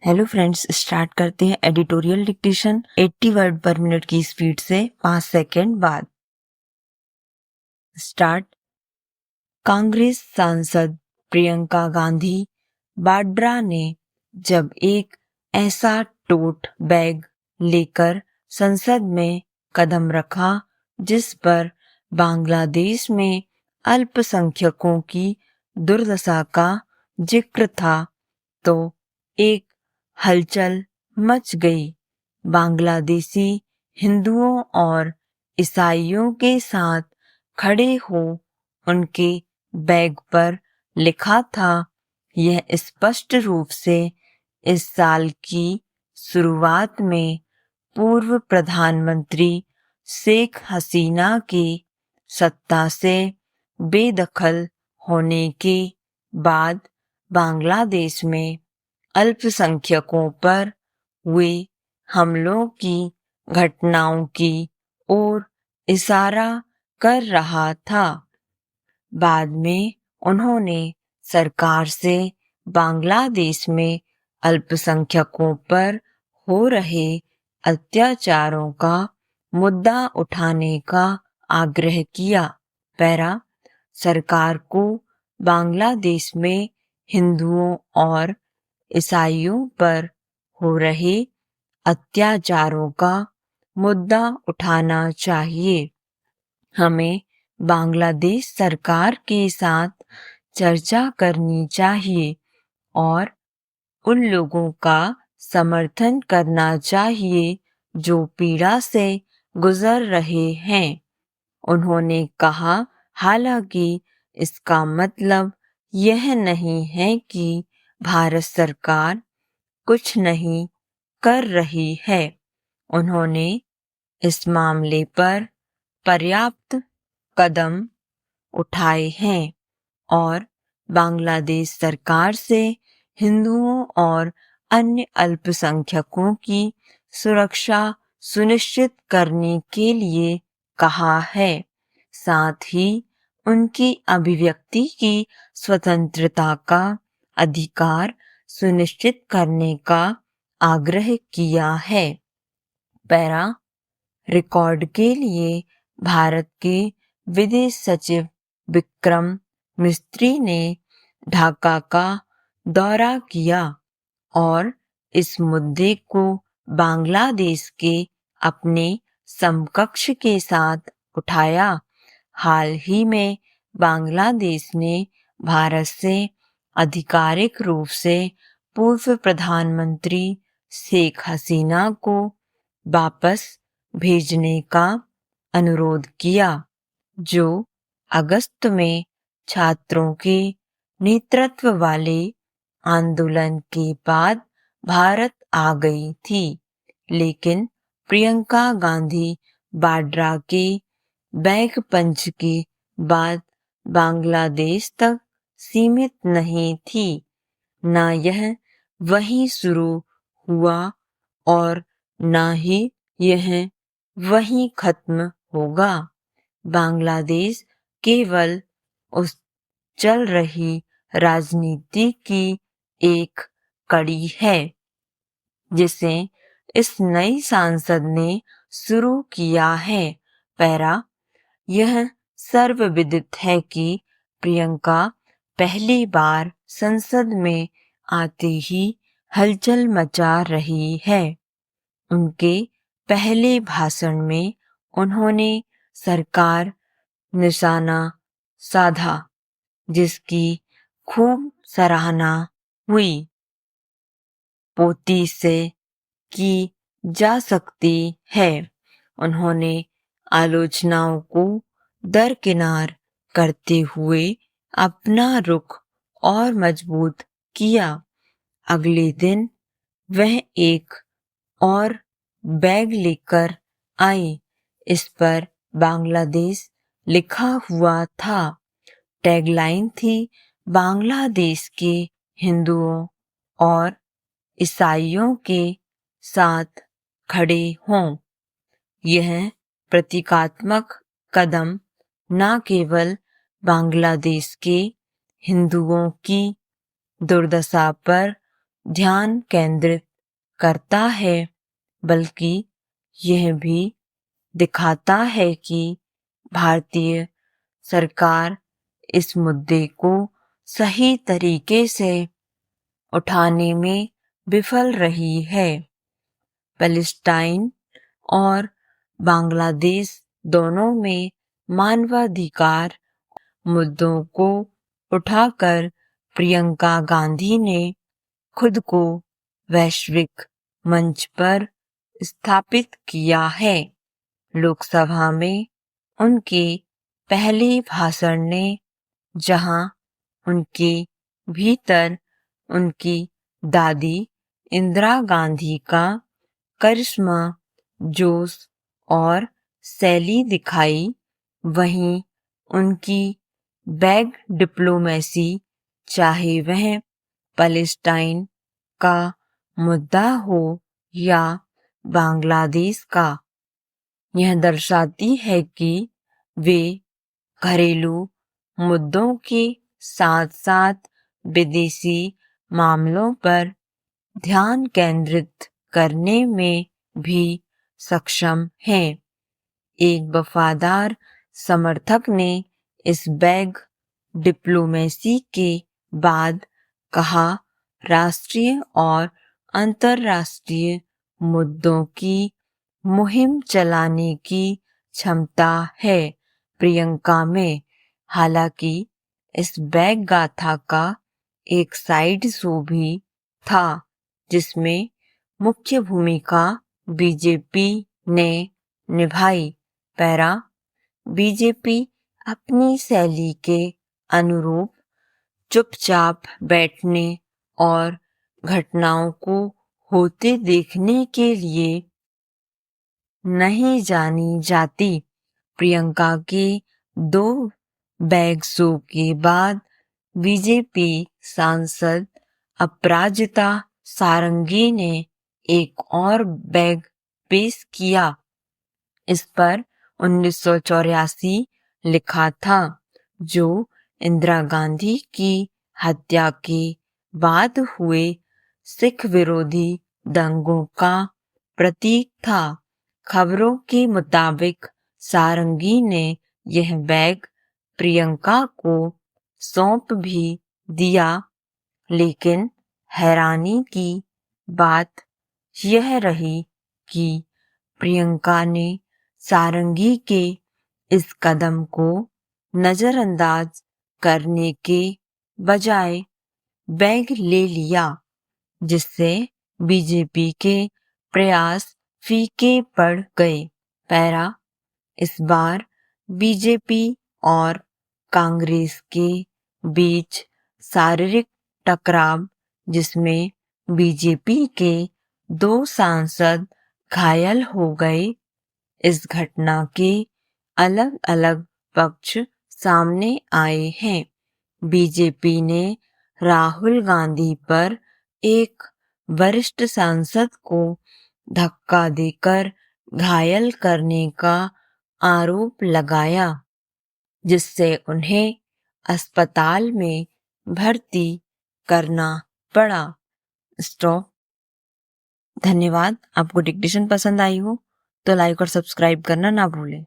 Hello friends, start करते हैं editorial dictation 80 word पर मिनट की स्पीड से 5 सेकंड बाद। स्टार्ट। कांग्रेस सांसद प्रियंका गांधी वाड्रा ने जब एक ऐसा टोट बैग लेकर संसद में कदम रखा जिस पर बांग्लादेश में अल्पसंख्यकों की दुर्दशा का जिक्र था, तो एक हलचल मच गई। बांग्लादेशी हिंदुओं और ईसाइयों के साथ खड़े हो उनके बैग पर लिखा था। यह स्पष्ट रूप से इस साल की शुरुआत में पूर्व प्रधानमंत्री शेख हसीना के सत्ता से बेदखल होने के बाद बांग्लादेश में अल्पसंख्यकों पर हुए हमलों की घटनाओं की ओर इशारा कर रहा था। बाद में उन्होंने सरकार से बांग्लादेश में अल्पसंख्यकों पर हो रहे अत्याचारों का मुद्दा उठाने का आग्रह किया। पैरा। सरकार को बांग्लादेश में हिंदुओं और ईसाइयों पर हो रहे अत्याचारों का मुद्दा उठाना चाहिए। हमें बांग्लादेश सरकार के साथ चर्चा करनी चाहिए और उन लोगों का समर्थन करना चाहिए जो पीड़ा से गुजर रहे हैं। उन्होंने कहा, हालांकि इसका मतलब यह नहीं है कि भारत सरकार कुछ नहीं कर रही है। उन्होंने इस मामले पर पर्याप्त कदम उठाए हैं और बांग्लादेश सरकार से हिंदुओं और अन्य अल्पसंख्यकों की सुरक्षा सुनिश्चित करने के लिए कहा है। साथ ही उनकी अभिव्यक्ति की स्वतंत्रता का अधिकार सुनिश्चित करने का आग्रह किया है। पैरा। रिकॉर्ड के लिए भारत के विदेश सचिव विक्रम मिस्त्री ने ढाका का दौरा किया और इस मुद्दे को बांग्लादेश के अपने समकक्ष के साथ उठाया। हाल ही में बांग्लादेश ने भारत से आधिकारिक रूप से पूर्व प्रधानमंत्री शेख हसीना को वापस भेजने का अनुरोध किया, जो अगस्त में छात्रों के नेतृत्व वाले आंदोलन के बाद भारत आ गई थी। लेकिन प्रियंका गांधी वाड्रा के बैग पंच के बाद बांग्लादेश तक सीमित नहीं थी। न यह वहीं शुरू हुआ और न ही यह वहीं खत्म होगा। बांग्लादेश केवल उस चल रही राजनीति की एक कड़ी है जिसे इस नई सांसद ने शुरू किया है। पैरा। यह सर्वविदित है कि प्रियंका पहली बार संसद में आते ही हलचल मचा रही है। उनके पहले भाषण में उन्होंने सरकार निशाना साधा, जिसकी खूब सराहना हुई। पोती से की जा सकती है। उन्होंने आलोचनाओं को दरकिनार करते हुए अपना रुख और मजबूत किया। अगले दिन वह एक और बैग लेकर आई। इस पर बांग्लादेश लिखा हुआ था। टैगलाइन थी, बांग्लादेश के हिंदुओं और ईसाइयों के साथ खड़े हों। यह प्रतीकात्मक कदम न केवल बांग्लादेश के हिंदुओं की दुर्दशा पर ध्यान केंद्रित करता है, बल्कि यह भी दिखाता है कि भारतीय सरकार इस मुद्दे को सही तरीके से उठाने में विफल रही है। पैलेस्टाइन और बांग्लादेश दोनों में मानवाधिकार मुद्दों को उठाकर प्रियंका गांधी ने खुद को वैश्विक मंच पर स्थापित किया है। लोकसभा में उनके पहले भाषण ने, जहां उनके भीतर उनकी दादी इंदिरा गांधी का करिश्मा, जोश और शैली दिखाई, वहीं उनकी बैग डिप्लोमेसी, चाहे वह पैलेस्टाइन का मुद्दा हो या बांग्लादेश का, यह दर्शाती है कि वे घरेलू मुद्दों के साथ साथ विदेशी मामलों पर ध्यान केंद्रित करने में भी सक्षम हैं। एक वफादार समर्थक ने इस बैग डिप्लोमेसी के बाद कहा, राष्ट्रीय और अंतर्राष्ट्रीय मुद्दों की मुहिम चलाने की क्षमता है प्रियंका में। हालांकि इस बैग गाथा का एक साइड शो भी था, जिसमें मुख्य भूमिका बीजेपी ने निभाई। पैरा बीजेपी अपनी शैली के अनुरूप चुपचाप बैठने और घटनाओं को होते देखने के लिए नहीं जानी जाती। प्रियंका के 2 बैग शो के बाद बीजेपी सांसद अपराजिता सारंगी ने एक और बैग पेश किया। इस पर 1984 लिखा था, जो इंदिरा गांधी की हत्या के बाद हुए सिख विरोधी दंगों का प्रतीक था। खबरों के मुताबिक सारंगी ने यह बैग प्रियंका को सौंप भी दिया, लेकिन हैरानी की बात यह रही कि प्रियंका ने सारंगी के इस कदम को नजरअंदाज करने के बजाय बैग ले लिया, जिससे बीजेपी के प्रयास फीके पड़ गए। पैरा इस बार बीजेपी और कांग्रेस के बीच शारीरिक टकराव, जिसमें बीजेपी के 2 सांसद घायल हो गए। इस घटना के अलग अलग पक्ष सामने आए हैं। बीजेपी ने राहुल गांधी पर एक वरिष्ठ सांसद को धक्का देकर घायल करने का आरोप लगाया, जिससे उन्हें अस्पताल में भर्ती करना पड़ा। स्टॉप। धन्यवाद। आपको डिक्टेशन पसंद आई हो तो लाइक और सब्सक्राइब करना ना भूलें।